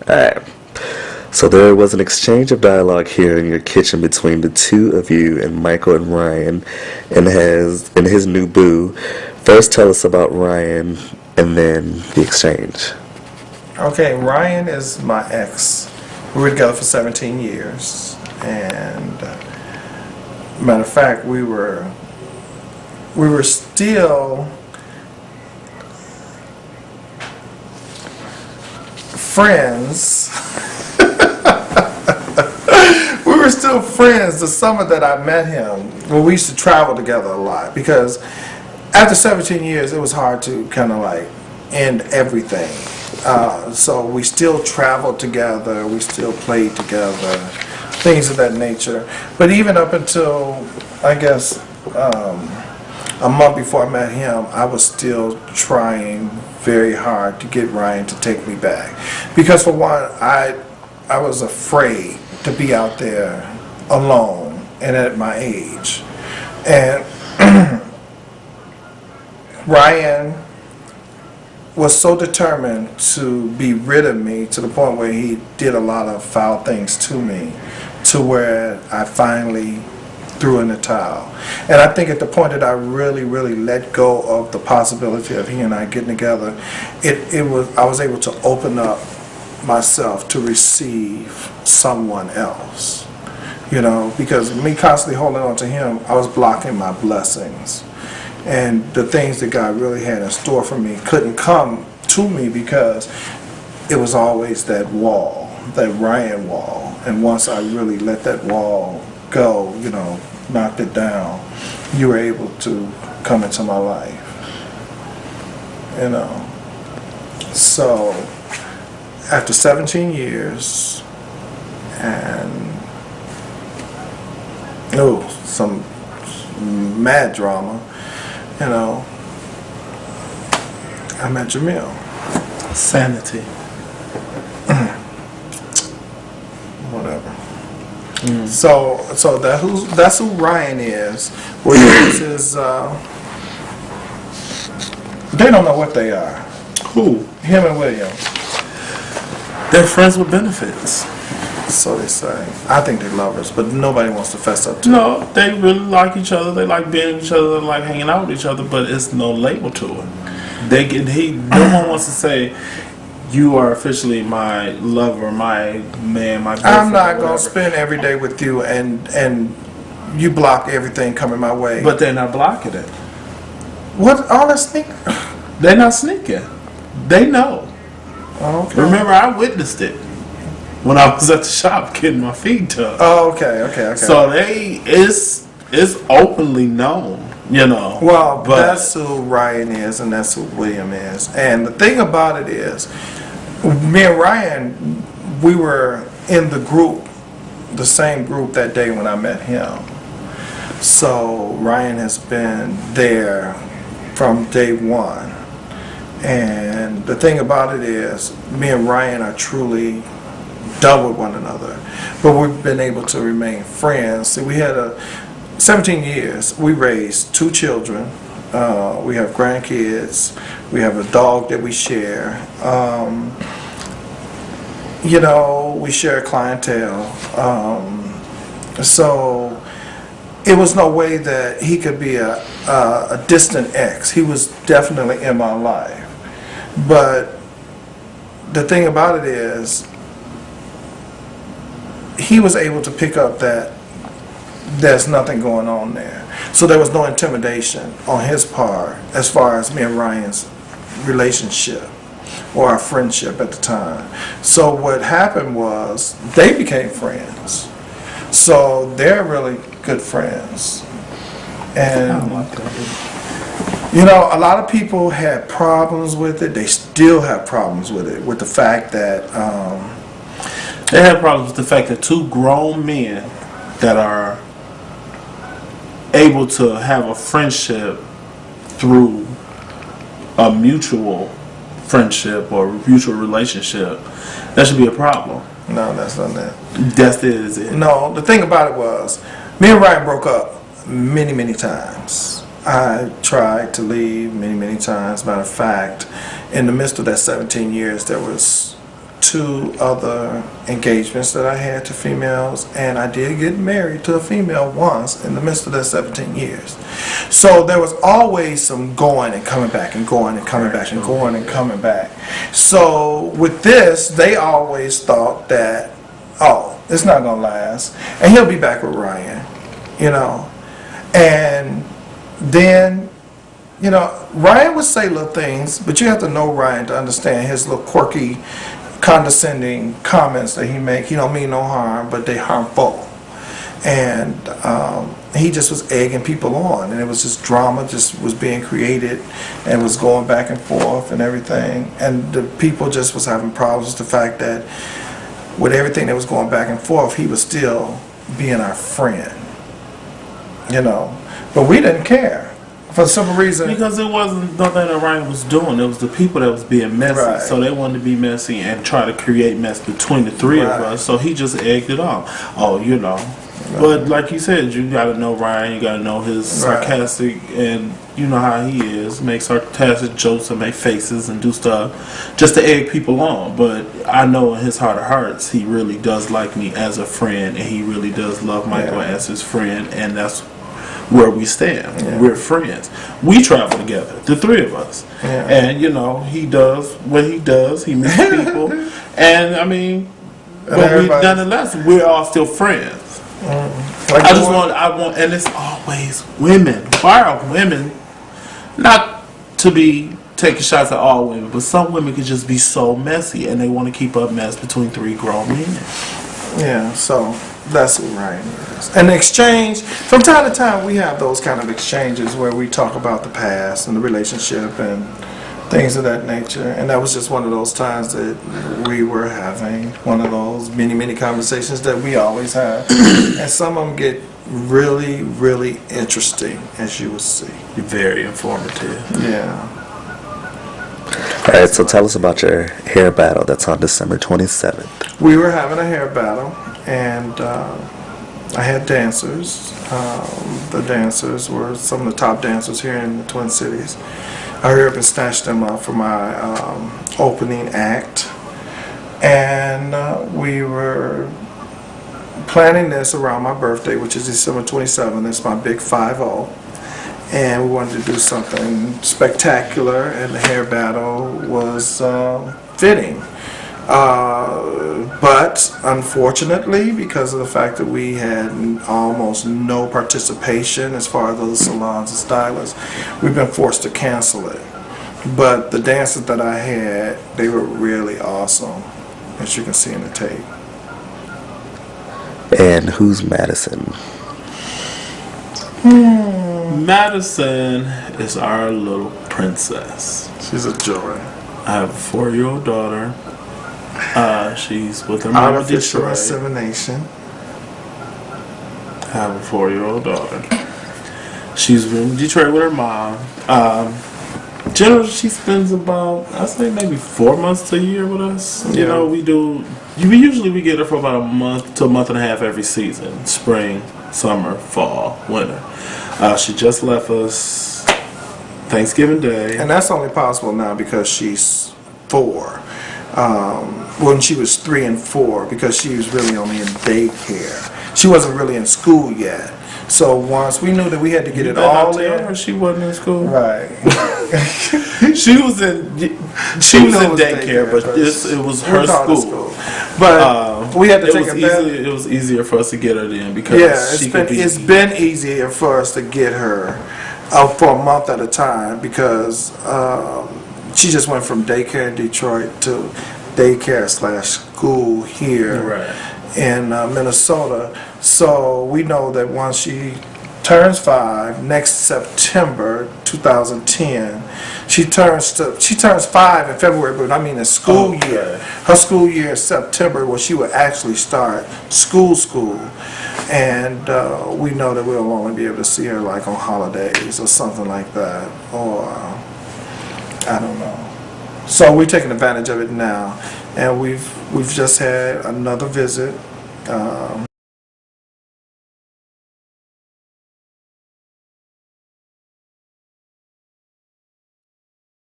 Alright. So there was an exchange of dialogue here in your kitchen between the two of you and Michael and Ryan and his new boo. First tell us about Ryan and then the exchange. Okay, Ryan is my ex. We were together for 17 years, and matter of fact, we were still friends. We were still friends the summer that I met him. Well, we used to travel together a lot because after 17 years, it was hard to kind of like end everything. So we still traveled together, we still played together, things of that nature. But even up until, I guess, a month before I met him, I was still trying very hard to get Ryan to take me back. Because for one, I was afraid to be out there alone and at my age. And Ryan was so determined to be rid of me to the point where he did a lot of foul things to me, to where I finally threw in the towel. And I think at the point that I really, really let go of the possibility of he and I getting together, I was able to open up myself to receive someone else. You know, because me constantly holding on to him, I was blocking my blessings. And the things that God really had in store for me couldn't come to me because it was always that wall, that Ryan wall. And once I really let that wall go, you know, knocked it down, you were able to come into my life. You know. So after 17 years and some mad drama, you know, I met Jamil. Sanity. Whatever. So that's who Ryan is. Williams is they don't know what they are. Who? Him and Williams. They're friends with benefits. So they say. I think they're lovers, but nobody wants to fess up to it. No, they really like each other. They like being with each other. They like hanging out with each other. But it's no label to it. No one wants to say, "You are officially my lover, my man, my boyfriend." I'm not gonna spend every day with you, and you block everything coming my way. But they're not blocking it. What? All that sneak? They're not sneaking. They know. Okay. Remember, I witnessed it when I was at the shop getting my feet done. Oh, okay. So it's openly known, you know. Well, but that's who Ryan is, and that's who William is. And the thing about it is, me and Ryan, we were in the group, the same group that day when I met him. So Ryan has been there from day one. And the thing about it is, me and Ryan are truly done with one another. But we've been able to remain friends. See, we had 17 years. We raised 2 children. We have grandkids. We have a dog that we share. You know, we share clientele. So it was no way that he could be a distant ex. He was definitely in my life. But the thing about it is, he was able to pick up that there's nothing going on there. So there was no intimidation on his part as far as me and Ryan's relationship or our friendship at the time. So what happened was they became friends. So they're really good friends. And you know, a lot of people had problems with it. They still have problems with it, with the fact that they have problems with the fact that 2 grown men that are able to have a friendship through a mutual friendship or mutual relationship, that should be a problem. No, that's not that. That's it. No, the thing about it was, me and Ryan broke up many times. I tried to leave many times. Matter of fact, in the midst of that 17 years, there was 2 other engagements that I had to females, and I did get married to a female once in the midst of that 17 years. So there was always some going and coming back and going and coming back and going and coming back. So with this, they always thought that, oh, it's not going to last, and he'll be back with Ryan, you know. And then, you know, Ryan would say little things, but you have to know Ryan to understand his little quirky, condescending comments that he make. He don't mean no harm, but they harmful. And he just was egging people on, and it was just drama just was being created and was going back and forth and everything. And the people just was having problems with the fact that with everything that was going back and forth, he was still being our friend, you know. But we didn't care. For the simple reason, because it wasn't nothing that Ryan was doing. It was the people that was being messy. Right. So they wanted to be messy and try to create mess between the 3 of us. So he just egged it on. Oh, you know. Right. But like you said, you got to know Ryan. You got to know his sarcastic, and you know how he is. Make sarcastic jokes and make faces and do stuff just to egg people on. But I know in his heart of hearts, he really does like me as a friend, and he really does love Michael as his friend, and that's where we stand. Yeah. We're friends. We travel together, the 3 of us. Yeah. And you know, he does what he does. He meets people, and I mean, but nonetheless, we're all still friends. Like I want, and it's always women. Why are women not to be taking shots at all women, but some women could just be so messy, and they want to keep up mess between 3 grown men. Yeah, so that's what Ryan is. And the exchange, from time to time, we have those kind of exchanges where we talk about the past and the relationship and things of that nature. And that was just one of those times that we were having one of those many, many conversations that we always have. And some of them get really, really interesting, as you will see. Very informative. Yeah. All right, so tell us about your hair battle that's on December 27th. We were having a hair battle, and I had dancers. The dancers were some of the top dancers here in the Twin Cities. I hurried up and snatched them up for my opening act, and we were planning this around my birthday, which is December 27th. It's my big 5-0. And we wanted to do something spectacular, and the hair battle was fitting. But unfortunately, because of the fact that we had almost no participation as far as other salons and stylists, we've been forced to cancel it. But the dances that I had, they were really awesome, as you can see in the tape. And who's Madison? Madison is our little princess. She's a joy. I have a 4-year-old daughter. She's with her mom in Detroit. Insemination. I have a 4-year-old daughter. She's in Detroit with her mom. Generally, she spends about, I'd say maybe 4 months to a year with us. You know, we usually get her for about a month to a month and a half every season. Spring, summer, fall, winter. She just left us Thanksgiving Day. And that's only possible now because she's 4. When she was 3 and 4, because she was really only in daycare. She wasn't really in school yet. So once we knew that we had to get it all in. She wasn't in school. Right. She was in daycare, but it was her school. But we had to take it was easier for us to get her in because it's been easier for us to get her for a month at a time because she just went from daycare in Detroit to daycare/school here in Minnesota. So we know that once she turns 5 next September 2010, she turns 5 in February, but I mean the school year. Her school year is September, where she will actually start school, and we know that we'll only be able to see her like on holidays or something like that, or I don't know. So we're taking advantage of it now, and we've just had another visit.